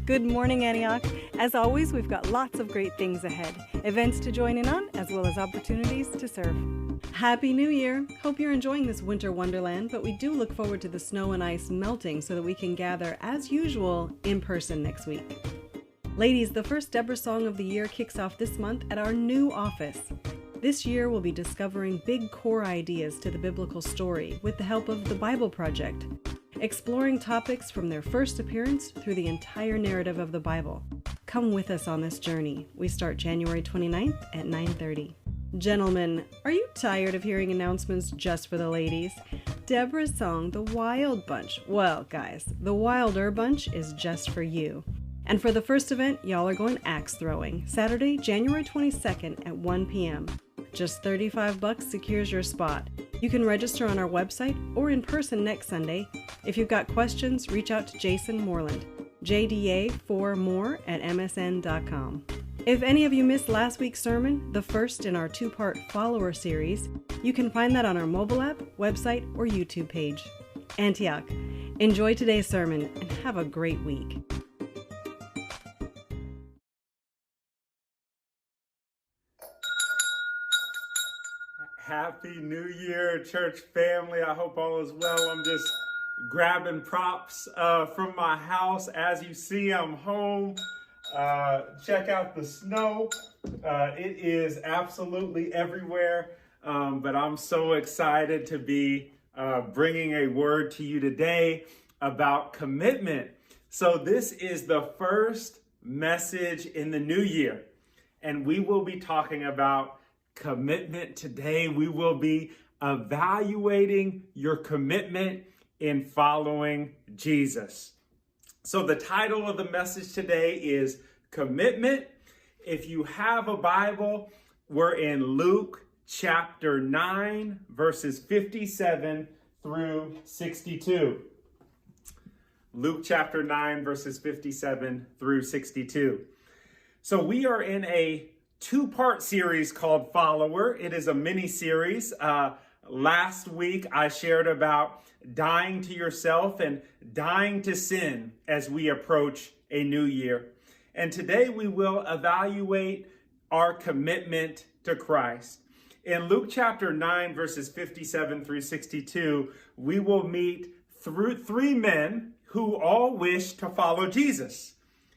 Good morning, Antioch. As always, we've got lots of great things ahead. Events to join in on, as well as opportunities to serve. Happy New Year! Hope you're enjoying this winter wonderland, but we do look forward to the snow and ice melting so that we can gather, as usual, in person next week. Ladies, the first Deborah Song of the Year kicks off this month at our new office. This year, we'll be discovering big core ideas to the biblical story with the help of the Bible Project, exploring topics from their first appearance through the entire narrative of the Bible. Come with us on this journey. We start January 29th at 9:30. Gentlemen, are you tired of hearing announcements just for the ladies? Deborah's Song, The Wild Bunch. Well, guys, the Wilder Bunch is just for you. And for the first event, y'all are going axe throwing, Saturday, January 22nd at 1 p.m. Just $35 secures your spot. You can register on our website or in person next Sunday. If you've got questions, reach out to Jason Moreland, jda4more@msn.com. If any of you missed last week's sermon, the first in our two-part follower series, you can find that on our mobile app, website, or YouTube page. Antioch, enjoy today's sermon and have a great week. Happy New Year, church family. I hope all is well. I'm just grabbing props from my house. As you see, I'm home. Check out the snow. It is absolutely everywhere, but I'm so excited to be bringing a word to you today about commitment. So this is the first message in the new year, and we will be talking about commitment today. We will be evaluating your commitment in following Jesus. So the title of the message today is Commitment. If you have a Bible, we're in Luke chapter 9, verses 57 through 62. Luke chapter 9, verses 57 through 62. So we are in a two-part series called Follower. It is a mini-series. Last week, I shared about dying to yourself and dying to sin as we approach a new year. And today we will evaluate our commitment to Christ. In Luke chapter 9, verses 57 through 62, we will meet through three men who all wish to follow Jesus.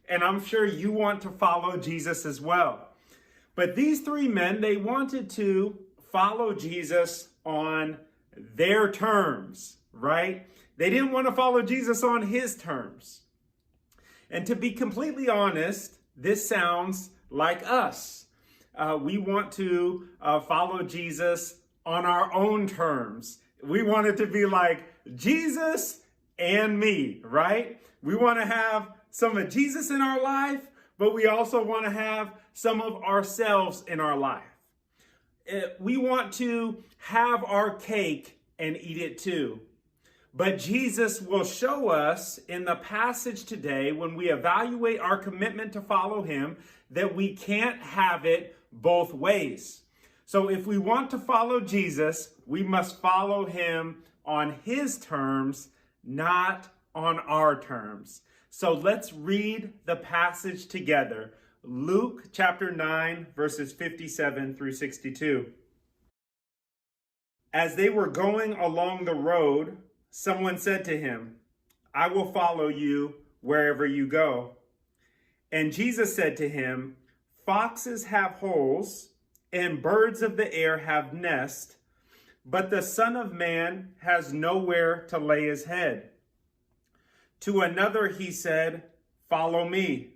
And I'm sure you want to follow Jesus as well. But these three men, they wanted to follow Jesus on their terms, right? They didn't want to follow Jesus on his terms. And to be completely honest, this sounds like us. We want to follow Jesus on our own terms. We want it to be like Jesus and me, right? We want to have some of Jesus in our life, but we also want to have some of ourselves in our life. We want to have our cake and eat it too. But Jesus will show us in the passage today, when we evaluate our commitment to follow him, that we can't have it both ways. So if we want to follow Jesus, we must follow him on his terms, not on our terms. So let's read the passage together. Luke chapter 9, verses 57 through 62. As they were going along the road, someone said to him, "I will follow you wherever you go." And Jesus said to him, "Foxes have holes, and birds of the air have nests, but the Son of Man has nowhere to lay his head." To another he said, "Follow me."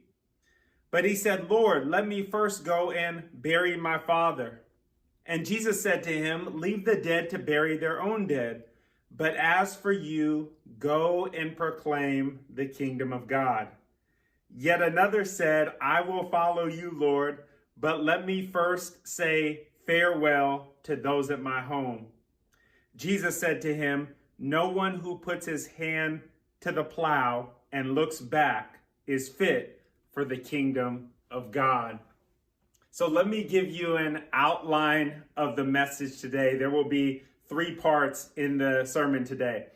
But he said, "Lord, let me first go and bury my father." And Jesus said to him, "Leave the dead to bury their own dead. But as for you, go and proclaim the kingdom of God." Yet another said, "I will follow you, Lord, but let me first say farewell to those at my home." Jesus said to him, "No one who puts his hand to the plow and looks back is fit for the kingdom of God." So let me give you an outline of the message today. There will be three parts in the sermon today.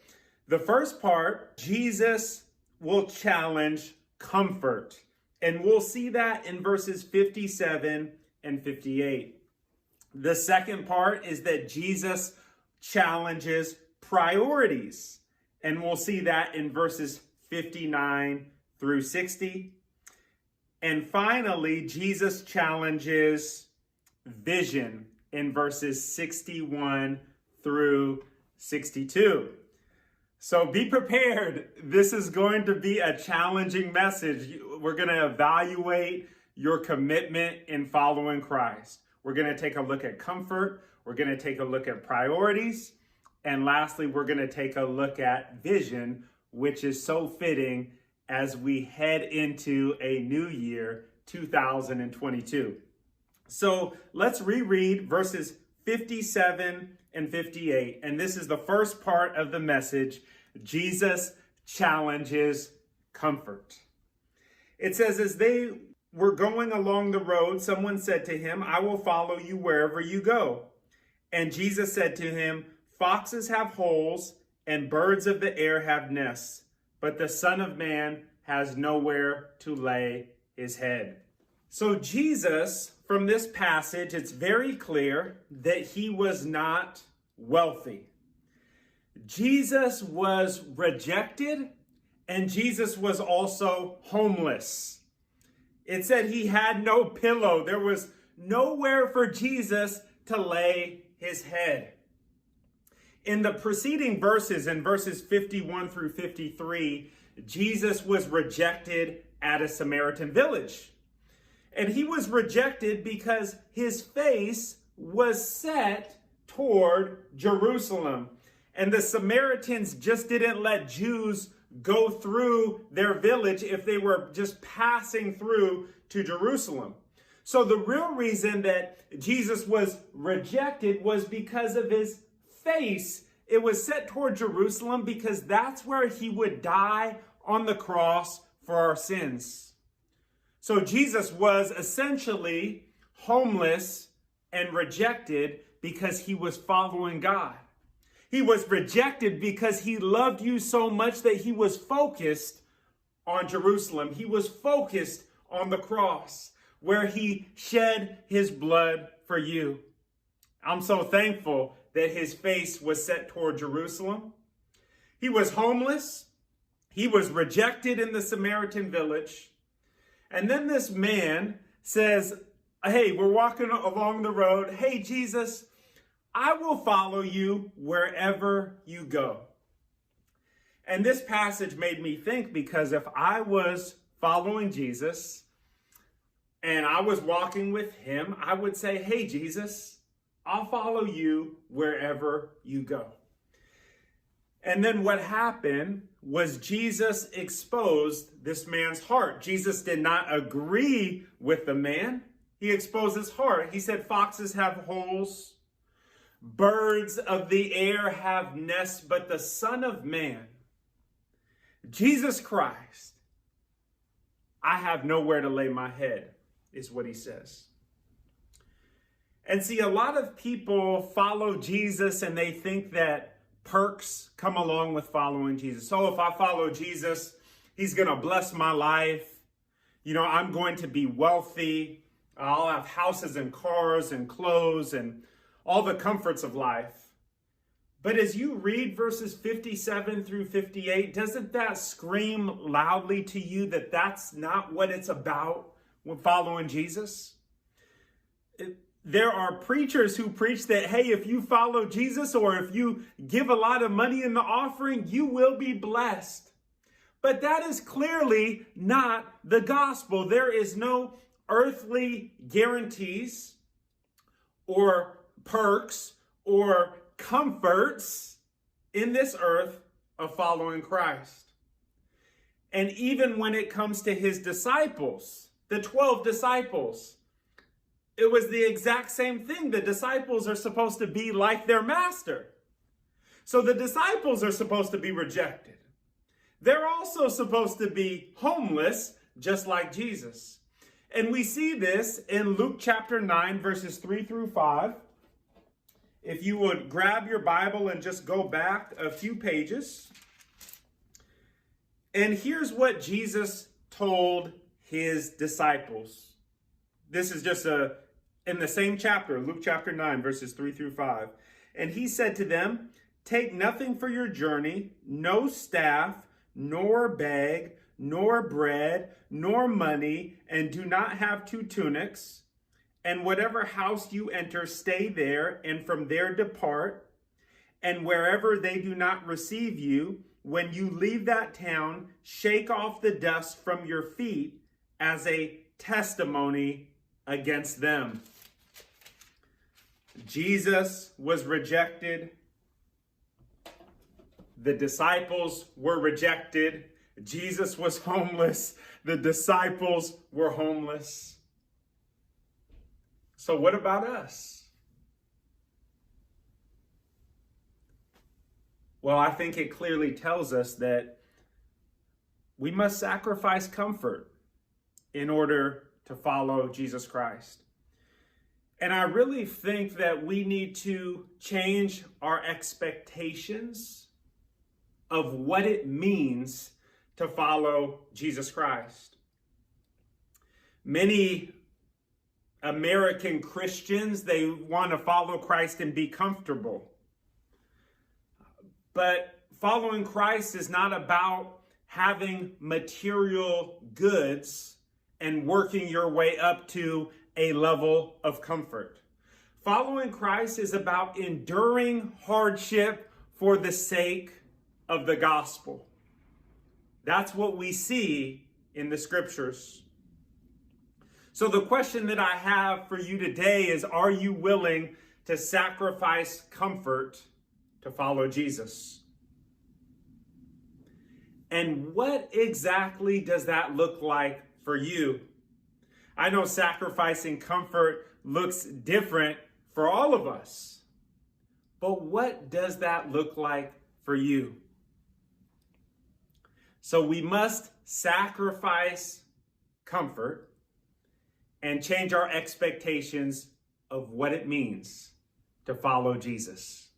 The first part, Jesus will challenge comfort. And we'll see that in verses 57 and 58. The second part is that Jesus challenges priorities. And we'll see that in verses 59 through 60. And finally, Jesus challenges vision in verses 61 through 62. So be prepared. This is going to be a challenging message. We're going to evaluate your commitment in following Christ. We're going to take a look at comfort. We're going to take a look at priorities. And lastly, we're going to take a look at vision, which is so fitting as we head into a new year, 2022. So let's reread verses 57 and 58. And this is the first part of the message. Jesus challenges comfort. It says, as they were going along the road, someone said to him, I will follow you wherever you go. And Jesus said to him, foxes have holes and birds of the air have nests, but the Son of Man has nowhere to lay his head. So Jesus, from this passage, it's very clear that he was not wealthy. Jesus was rejected, and Jesus was also homeless. It said he had no pillow. There was nowhere for Jesus to lay his head. In the preceding verses, in verses 51 through 53, Jesus was rejected at a Samaritan village. And he was rejected because his face was set toward Jerusalem. And the Samaritans just didn't let Jews go through their village if they were just passing through to Jerusalem. So the real reason that Jesus was rejected was because of his face. It was set toward Jerusalem because that's where he would die on the cross for our sins. So Jesus was essentially homeless and rejected because he was following God. He was rejected because he loved you so much that he was focused on Jerusalem. He was focused on the cross where he shed his blood for you. I'm so thankful that his face was set toward Jerusalem. He was homeless. He was rejected in the Samaritan village. And then this man says, hey, we're walking along the road. Hey, Jesus, I will follow you wherever you go. And this passage made me think, because if I was following Jesus and I was walking with him, I would say, hey, Jesus, I'll follow you wherever you go. And then what happened was Jesus exposed this man's heart. Jesus did not agree with the man. He exposed his heart. He said, foxes have holes, birds of the air have nests, but the Son of Man, Jesus Christ, I have nowhere to lay my head, is what he says. And see, a lot of people follow Jesus and they think that perks come along with following Jesus. So if I follow Jesus, he's going to bless my life. You know, I'm going to be wealthy. I'll have houses and cars and clothes and all the comforts of life. But as you read verses 57 through 58, doesn't that scream loudly to you that that's not what it's about when following Jesus? There are preachers who preach that, hey, if you follow Jesus or if you give a lot of money in the offering, you will be blessed. But that is clearly not the gospel. There is no earthly guarantees or perks or comforts in this earth of following Christ. And even when it comes to his disciples, the 12 disciples, it was the exact same thing. The disciples are supposed to be like their master. So the disciples are supposed to be rejected. They're also supposed to be homeless, just like Jesus. And we see this in Luke chapter 9, verses 3 through 5. If you would grab your Bible and just go back a few pages. And here's what Jesus told his disciples. This is just in the same chapter, Luke chapter 9, verses 3 through 5. And he said to them, "Take nothing for your journey, no staff, nor bag, nor bread, nor money, and do not have 2 tunics. And whatever house you enter, stay there, and from there depart. And wherever they do not receive you, when you leave that town, shake off the dust from your feet as a testimony against them." Jesus was rejected. The disciples were rejected. Jesus was homeless. The disciples were homeless. So what about us? Well, I think it clearly tells us that we must sacrifice comfort in order to follow Jesus Christ. And I really think that we need to change our expectations of what it means to follow Jesus Christ. Many American Christians, they want to follow Christ and be comfortable. But following Christ is not about having material goods and working your way up to a level of comfort. Following Christ is about enduring hardship for the sake of the gospel. That's what we see in the scriptures. So the question that I have for you today is, are you willing to sacrifice comfort to follow Jesus? And what exactly does that look like for you? I know sacrificing comfort looks different for all of us, but what does that look like for you? So we must sacrifice comfort and change our expectations of what it means to follow Jesus.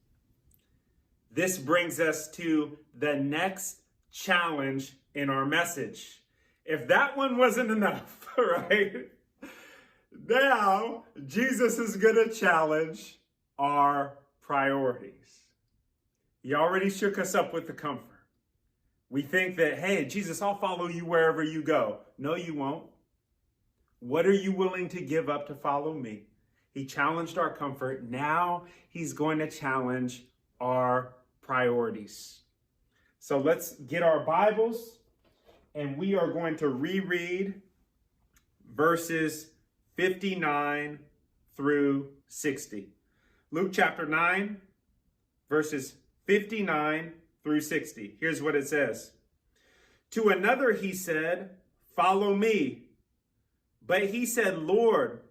This brings us to the next challenge in our message. If that one wasn't enough, right? Now, Jesus is going to challenge our priorities. He already shook us up with the comfort. We think that, hey, Jesus, I'll follow you wherever you go. No, you won't. What are you willing to give up to follow me? He challenged our comfort. Now he's going to challenge our priorities. So let's get our Bibles and we are going to reread verses 59 through 60. Luke chapter 9, verses 59 through 60. Here's what it says. To another he said, "Follow me." But he said, "Lord,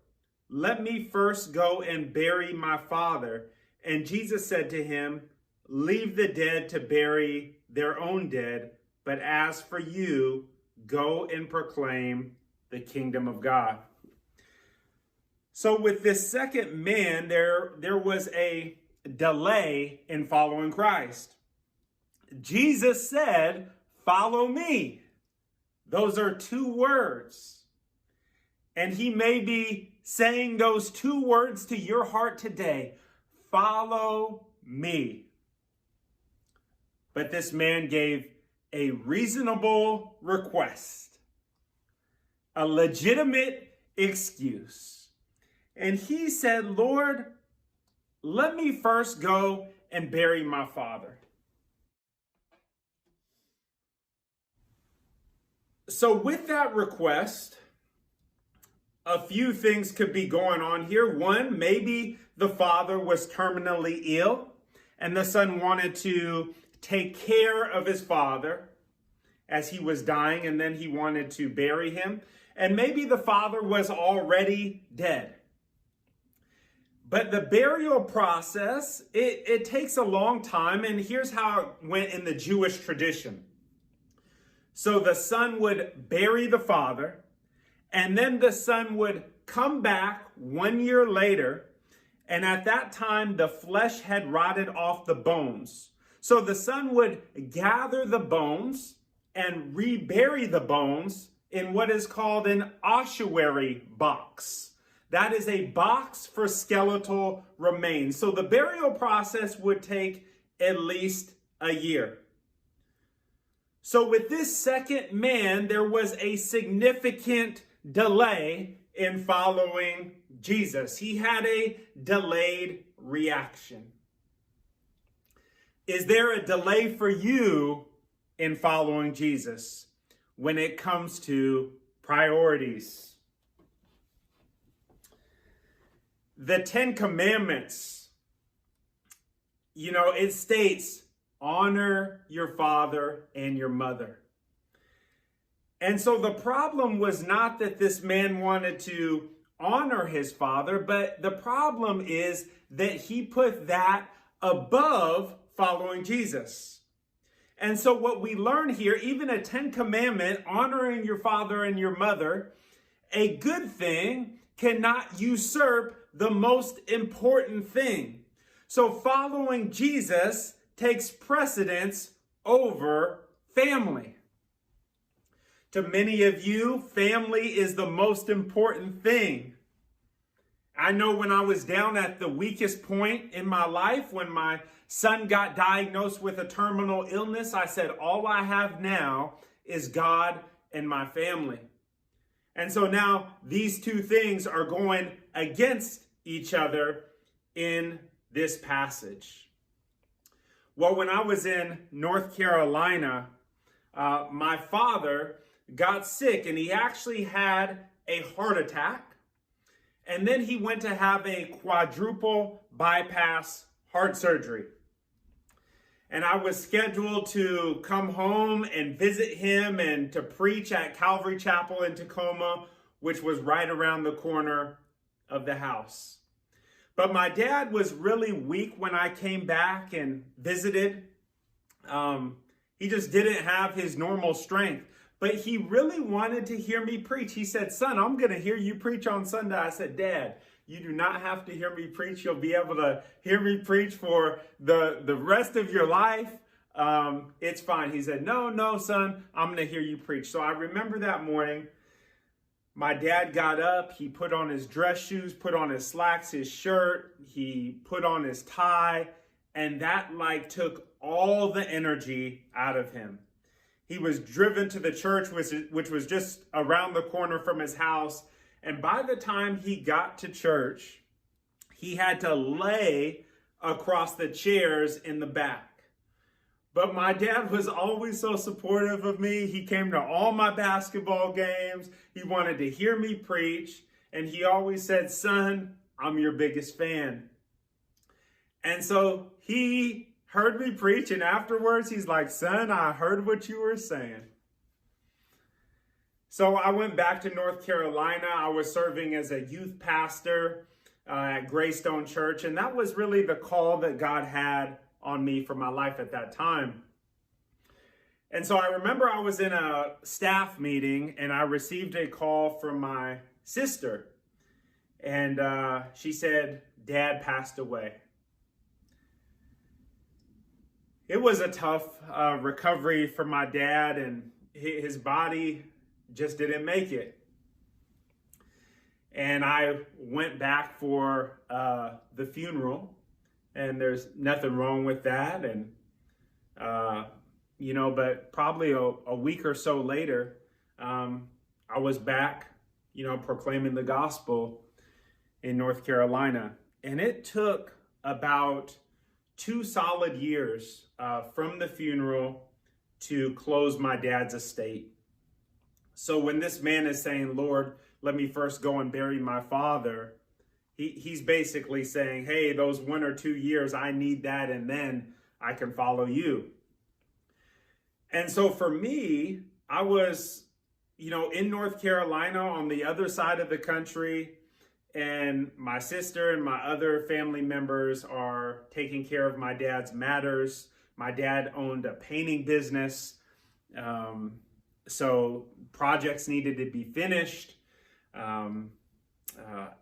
let me first go and bury my father." And Jesus said to him, "Leave the dead to bury their own dead, but as for you, go and proclaim the kingdom of God." So with this second man, there was a delay in following Christ. Jesus said, "Follow me." Those are 2 words. And he may be saying those 2 words to your heart today. Follow me. But this man gave a reasonable request, a legitimate excuse. And he said, "Lord, let me first go and bury my father." So with that request, a few things could be going on here. One, maybe the father was terminally ill and the son wanted to take care of his father as he was dying, and then he wanted to bury him. And maybe the father was already dead. But the burial process, it takes a long time, and here's how it went in the Jewish tradition. So the son would bury the father, and then the son would come back 1 year later, and at that time the flesh had rotted off the bones. So the son would gather the bones and rebury the bones in what is called an ossuary box. That is a box for skeletal remains. So the burial process would take at least a year. So with this second man, there was a significant delay in following Jesus. He had a delayed reaction. Is there a delay for you in following Jesus when it comes to priorities? The 10 Commandments, it states, honor your father and your mother. And so the problem was not that this man wanted to honor his father, but the problem is that he put that above following Jesus. And so what we learn here, even a 10 commandment, honoring your father and your mother, a good thing cannot usurp the most important thing. So following Jesus takes precedence over family. To many of you, family is the most important thing. I know when I was down at the weakest point in my life, when my son got diagnosed with a terminal illness, I said, all I have now is God and my family. And so now these two things are going against each other in this passage. Well, when I was in North Carolina, my father got sick and he actually had a heart attack. And then he went to have a quadruple bypass heart surgery. And I was scheduled to come home and visit him and to preach at Calvary Chapel in Tacoma, which was right around the corner of the house. But my dad was really weak when I came back and visited. He just didn't have his normal strength. But he really wanted to hear me preach. He said, son, I'm going to hear you preach on Sunday. I said, Dad, you do not have to hear me preach. You'll be able to hear me preach for the rest of your life. It's fine. He said, no, son, I'm going to hear you preach. So I remember that morning, my dad got up. He put on his dress shoes, put on his slacks, his shirt. He put on his tie. And that took all the energy out of him. He was driven to the church, which was just around the corner from his house. And by the time he got to church, he had to lay across the chairs in the back. But my dad was always so supportive of me. He came to all my basketball games. He wanted to hear me preach. And he always said, son, I'm your biggest fan. And so he heard me preach, and afterwards he's like, son, I heard what you were saying. So I went back to North Carolina. I was serving as a youth pastor at Greystone Church, and that was really the call that God had on me for my life at that time. And so I remember I was in a staff meeting, and I received a call from my sister, and she said, Dad passed away. It was a tough recovery for my dad, and his body just didn't make it. And I went back for the funeral, and there's nothing wrong with that. And, but probably a week or so later, I was back, proclaiming the gospel in North Carolina. And it took about 2 solid years from the funeral to close my dad's estate. So when this man is saying, Lord, let me first go and bury my father, he's basically saying, hey, those 1 or 2 years, I need that, and then I can follow you. And so for me, I was, in North Carolina on the other side of the country, and my sister and my other family members are taking care of my dad's matters. My dad owned a painting business. So projects needed to be finished.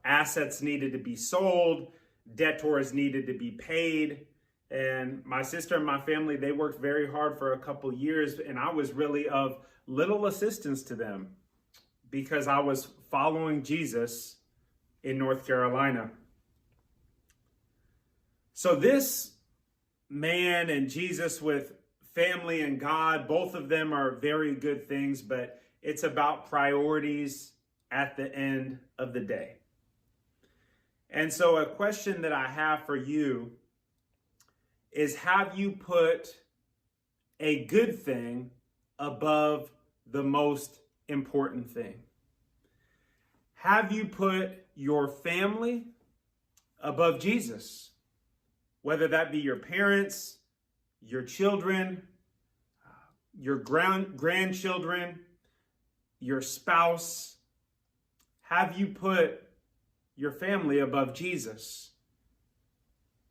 Assets needed to be sold. Debtors needed to be paid. And my sister and my family, they worked very hard for a couple years, and I was really of little assistance to them. because I was following Jesus in North Carolina. So this man and Jesus with family and God, both of them are very good things, but it's about priorities at the end of the day. And so a question that I have for you is, have you put a good thing above the most important thing? Have you put your family above Jesus? Whether that be your parents, your children, your grandchildren, your spouse. Have you put your family above Jesus?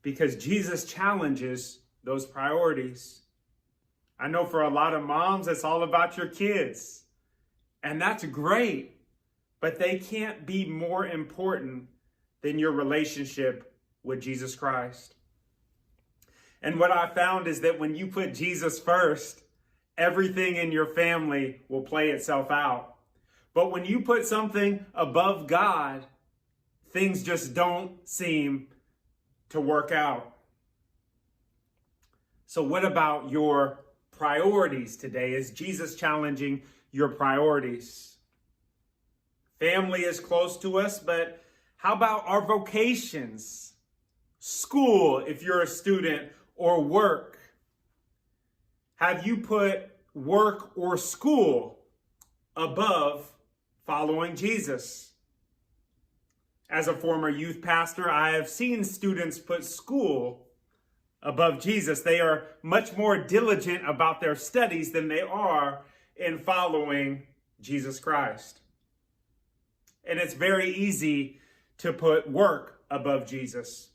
Because Jesus challenges those priorities. I know for a lot of moms, it's all about your kids. And that's great, but they can't be more important than your relationship with Jesus Christ. And what I found is that when you put Jesus first, everything in your family will play itself out. But when you put something above God, things just don't seem to work out. So what about your priorities today? Is Jesus challenging your priorities? Family is close to us, but how about our vocations? School, if you're a student, or work? Have you put work or school above following Jesus? As a former youth pastor, I have seen students put school above Jesus. They are much more diligent about their studies than they are in following Jesus Christ. And it's very easy to put work above Jesus.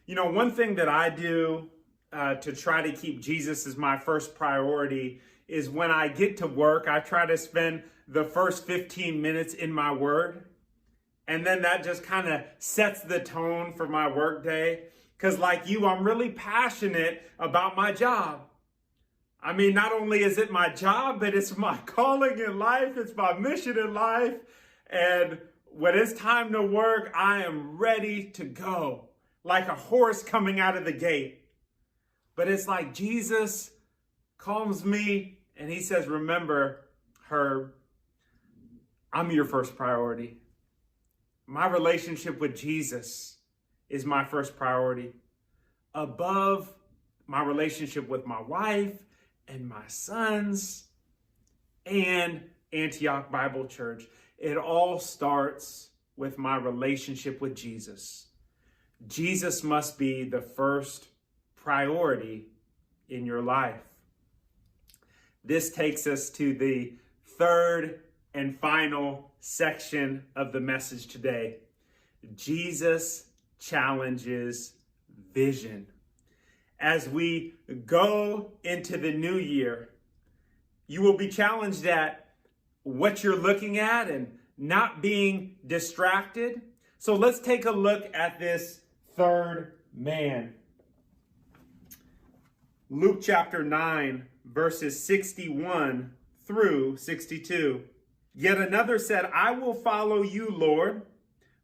You know, one thing that I do to try to keep Jesus as my first priority is when I get to work, I try to spend the first 15 minutes in my word. And then that just kind of sets the tone for my work day. Because like you, I'm really passionate about my job. I mean, not only is it my job, but it's my calling in life. It's my mission in life. And when it's time to work, I am ready to go, like a horse coming out of the gate. But it's like Jesus calms me and he says, remember, Herb, I'm your first priority. My relationship with Jesus is my first priority. Above my relationship with my wife and my sons and Antioch Bible Church. It all starts with my relationship with Jesus. Jesus must be the first priority in your life. This takes us to the third and final section of the message today. Jesus challenges vision. As we go into the new year, you will be challenged at what you're looking at and not being distracted. So let's take a look at this third man. Luke chapter 9, verses 61 through 62. Yet another said, I will follow you, Lord,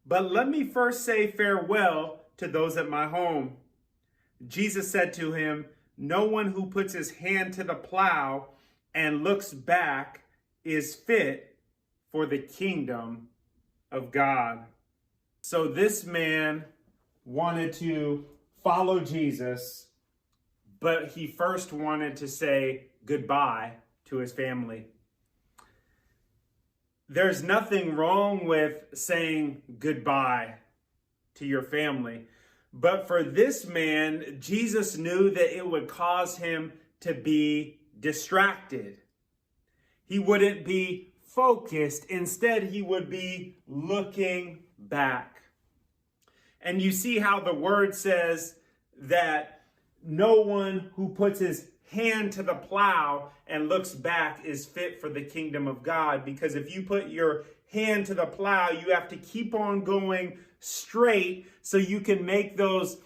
but let me first say farewell to those at my home. Jesus said to him, no one who puts his hand to the plow and looks back is fit for the kingdom of God. So this man wanted to follow Jesus, but he first wanted to say goodbye to his family. There's nothing wrong with saying goodbye to your family. But for this man, Jesus knew that it would cause him to be distracted. He wouldn't be focused. Instead, he would be looking back. And you see how the word says that no one who puts his hand to the plow and looks back is fit for the kingdom of God. Because if you put your hand to the plow, you have to keep on going straight so you can make those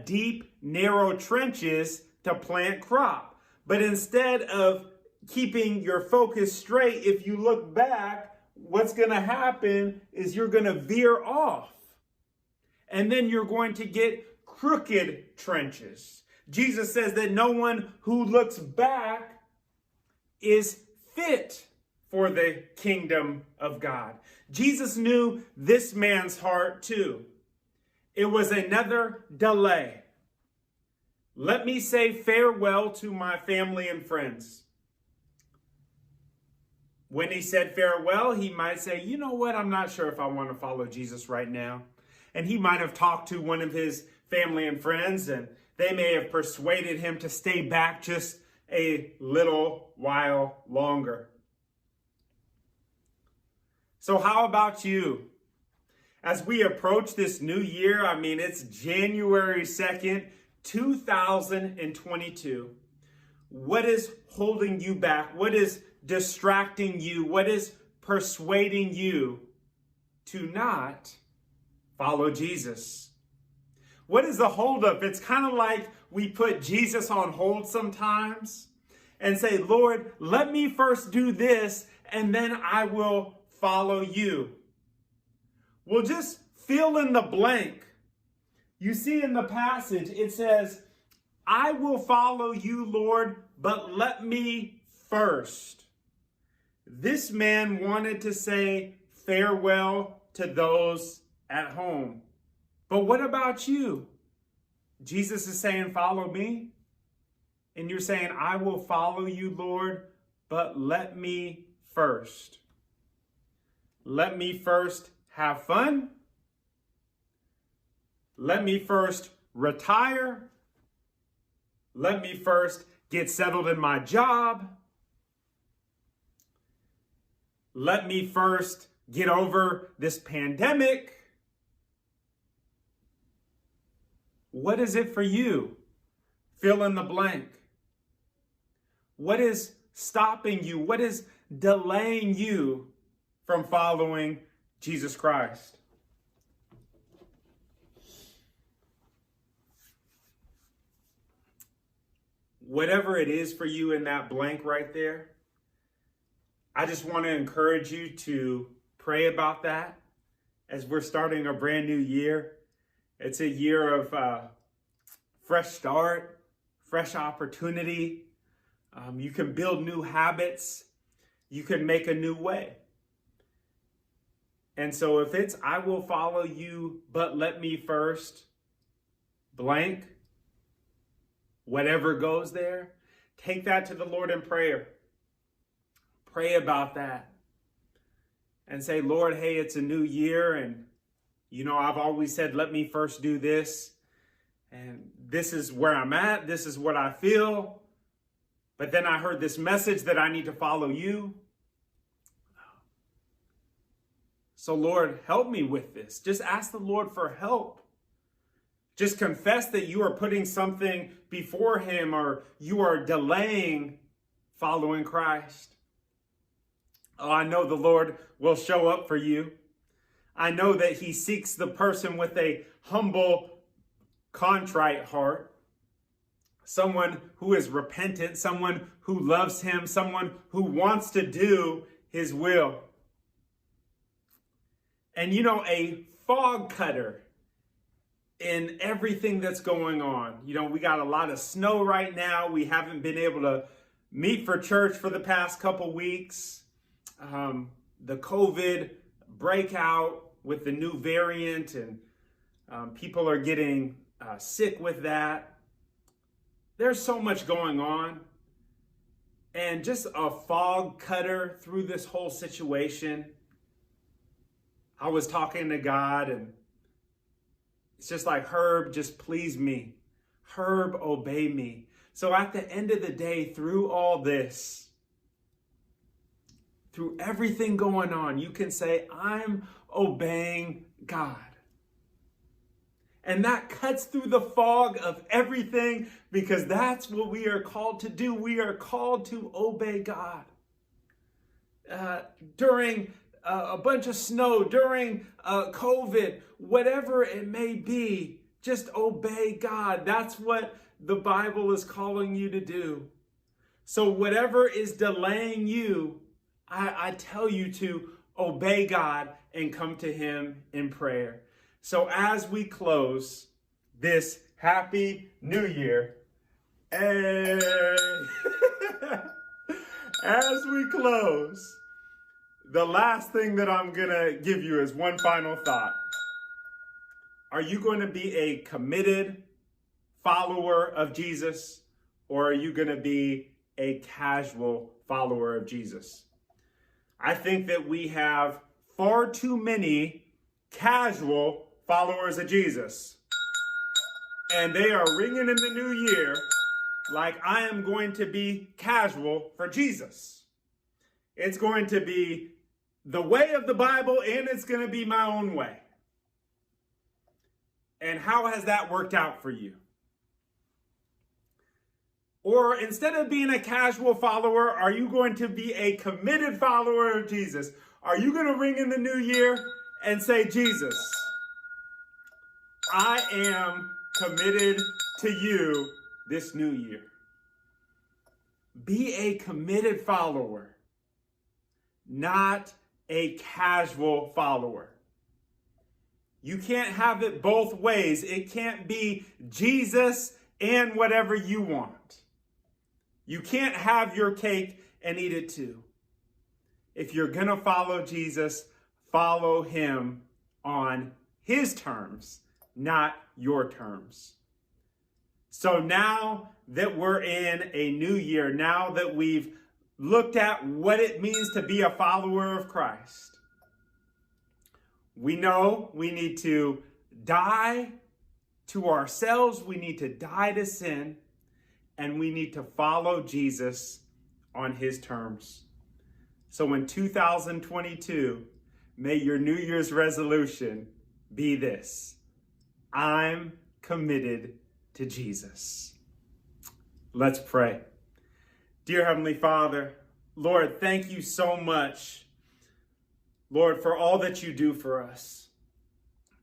deep, narrow trenches to plant crop. But instead of keeping your focus straight, if you look back, what's going to happen is you're going to veer off. And then you're going to get crooked trenches. Jesus says that no one who looks back is fit for the kingdom of God. Jesus knew this man's heart too. It was another delay. Let me say farewell to my family and friends. When he said farewell, he might say, you know what, I'm not sure if I want to follow Jesus right now. And he might have talked to one of his family and friends, and they may have persuaded him to stay back just a little while longer. So how about you? As we approach this new year, it's January 2nd, 2022. What is holding you back? What is distracting you? What is persuading you to not follow Jesus? What is the holdup? It's kind of like we put Jesus on hold sometimes and say, Lord, let me first do this and then I will follow you. Well, just fill in the blank. You see in the passage, it says, I will follow you, Lord, but let me first. This man wanted to say farewell to those at home. But what about you? Jesus is saying, follow me. And you're saying, I will follow you, Lord, but let me first. Let me first have fun. Let me first retire. Let me first get settled in my job. Let me first get over this pandemic. What is it for you? Fill in the blank. What is stopping you? What is delaying you from following Jesus Christ? Whatever it is for you in that blank right there, I just want to encourage you to pray about that as we're starting a brand new year. It's a year of fresh start, fresh opportunity. You can build new habits. You can make a new way. And so if it's, I will follow you, but let me first, blank, whatever goes there, take that to the Lord in prayer. Pray about that. And say, Lord, hey, it's a new year. And, I've always said, let me first do this. And this is where I'm at. This is what I feel. But then I heard this message that I need to follow you. So Lord, help me with this. Just ask the Lord for help. Just confess that you are putting something before him or you are delaying following Christ. Oh, I know the Lord will show up for you. I know that he seeks the person with a humble, contrite heart. Someone who is repentant, someone who loves him, someone who wants to do his will. And a fog cutter in everything that's going on. We got a lot of snow right now. We haven't been able to meet for church for the past couple weeks. The COVID breakout with the new variant, and people are getting sick with that. There's so much going on. And just a fog cutter through this whole situation. I was talking to God, and it's just like, Herb, just please me. Herb, obey me. So at the end of the day, through all this, through everything going on, you can say, I'm obeying God. And that cuts through the fog of everything, because that's what we are called to do. We are called to obey God. During a bunch of snow, during COVID, whatever it may be, just obey God. That's what the Bible is calling you to do. So whatever is delaying you, I tell you to obey God, and come to him in prayer. So as we close this happy new year, as we close, the last thing that I'm going to give you is one final thought. Are you going to be a committed follower of Jesus, or are you going to be a casual follower of Jesus? I think that we have far too many casual followers of Jesus. And they are ringing in the new year like I am going to be casual for Jesus. It's going to be the way of the Bible, and it's going to be my own way. And how has that worked out for you? Or instead of being a casual follower, are you going to be a committed follower of Jesus? Are you going to ring in the new year and say, Jesus, I am committed to you this new year? Be a committed follower, not a casual follower. You can't have it both ways. It can't be Jesus and whatever you want. You can't have your cake and eat it too. If you're going to follow Jesus, follow him on his terms, not your terms. So now that we're in a new year, now that we've looked at what it means to be a follower of Christ, we know we need to die to ourselves, we need to die to sin, and we need to follow Jesus on his terms. So in 2022, may your New Year's resolution be this: I'm committed to Jesus. Let's pray. Dear Heavenly Father, Lord, thank you so much, Lord, for all that you do for us.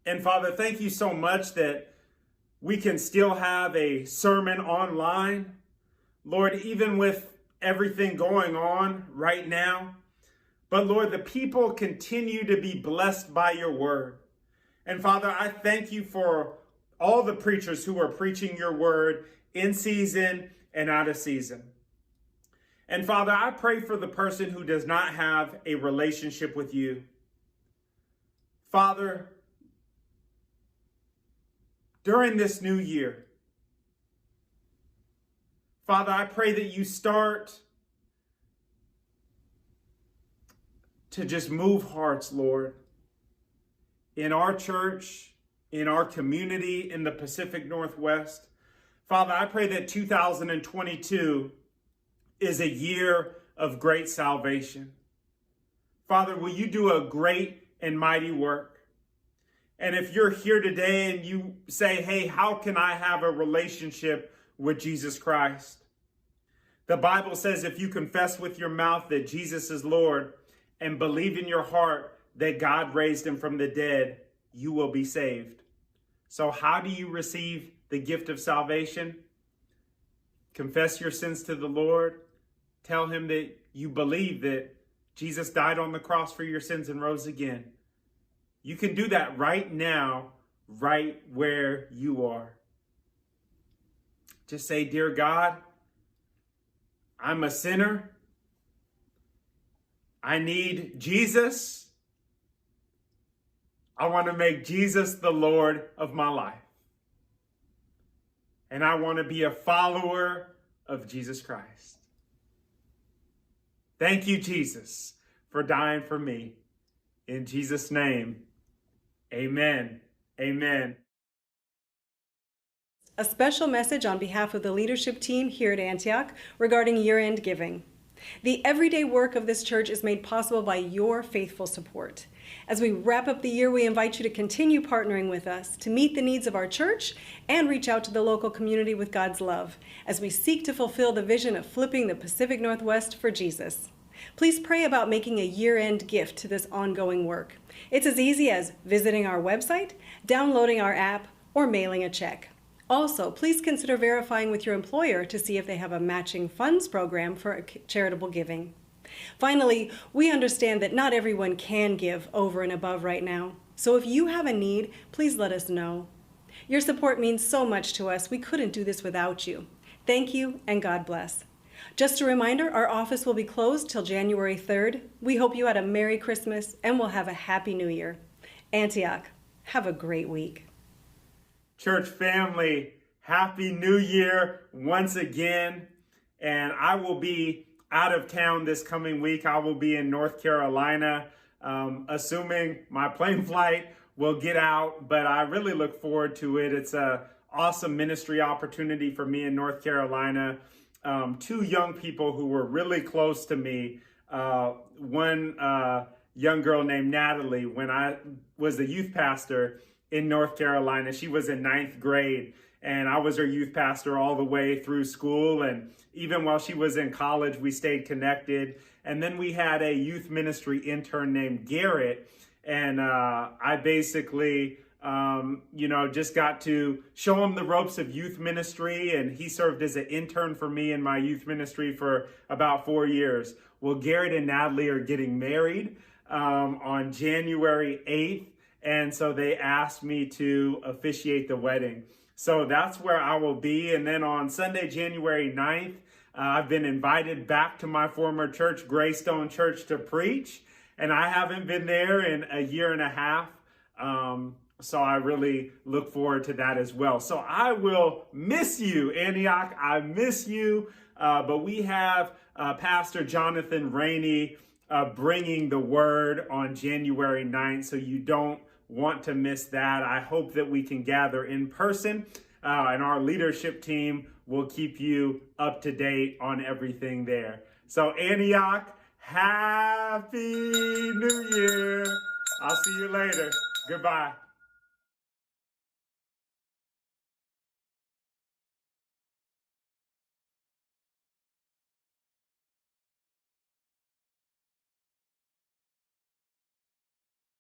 And Father, thank you so much that we can still have a sermon online, Lord, even with everything going on right now. But Lord, the people continue to be blessed by your word. And Father, I thank you for all the preachers who are preaching your word in season and out of season. And Father, I pray for the person who does not have a relationship with you. Father, during this new year, Father, I pray that you start to just move hearts, Lord, in our church, in our community, in the Pacific Northwest. Father, I pray that 2022 is a year of great salvation. Father, will you do a great and mighty work? And if you're here today and you say, hey, how can I have a relationship with Jesus Christ? The Bible says if you confess with your mouth that Jesus is Lord and believe in your heart that God raised him from the dead, you will be saved. So how do you receive the gift of salvation? Confess your sins to the Lord. Tell him that you believe that Jesus died on the cross for your sins and rose again. You can do that right now, right where you are. Just say, dear God, I'm a sinner. I need Jesus. I want to make Jesus the Lord of my life. And I want to be a follower of Jesus Christ. Thank you, Jesus, for dying for me. In Jesus' name, amen. Amen. A special message on behalf of the leadership team here at Antioch regarding year-end giving. The everyday work of this church is made possible by your faithful support. As we wrap up the year, we invite you to continue partnering with us to meet the needs of our church and reach out to the local community with God's love as we seek to fulfill the vision of flipping the Pacific Northwest for Jesus. Please pray about making a year-end gift to this ongoing work. It's as easy as visiting our website, downloading our app, or mailing a check. Also, please consider verifying with your employer to see if they have a matching funds program for charitable giving. Finally, we understand that not everyone can give over and above right now. So if you have a need, please let us know. Your support means so much to us. We couldn't do this without you. Thank you, and God bless. Just a reminder, our office will be closed till January 3rd. We hope you had a Merry Christmas and will have a Happy New Year. Antioch, have a great week. Church family, Happy New Year once again. And I will be out of town this coming week. I will be in North Carolina, assuming my plane flight will get out, but I really look forward to it. It's an awesome ministry opportunity for me in North Carolina. Two young people who were really close to me. One young girl named Natalie, when I was the youth pastor in North Carolina, she was in 9th grade, and I was her youth pastor all the way through school. And even while she was in college, we stayed connected. And then we had a youth ministry intern named Garrett. And I basically, just got to show him the ropes of youth ministry. And he served as an intern for me in my youth ministry for about 4 years. Well, Garrett and Natalie are getting married on January 8th. And so they asked me to officiate the wedding. So that's where I will be. And then on Sunday, January 9th, I've been invited back to my former church, Greystone Church, to preach. And I haven't been there in a year and a half. So I really look forward to that as well. So I will miss you, Antioch. I miss you. But we have Pastor Jonathan Rainey bringing the word on January 9th. So you don't want to miss that. I hope that we can gather in person, and our leadership team will keep you up to date on everything there. So Antioch, Happy New Year. I'll see you later. Goodbye.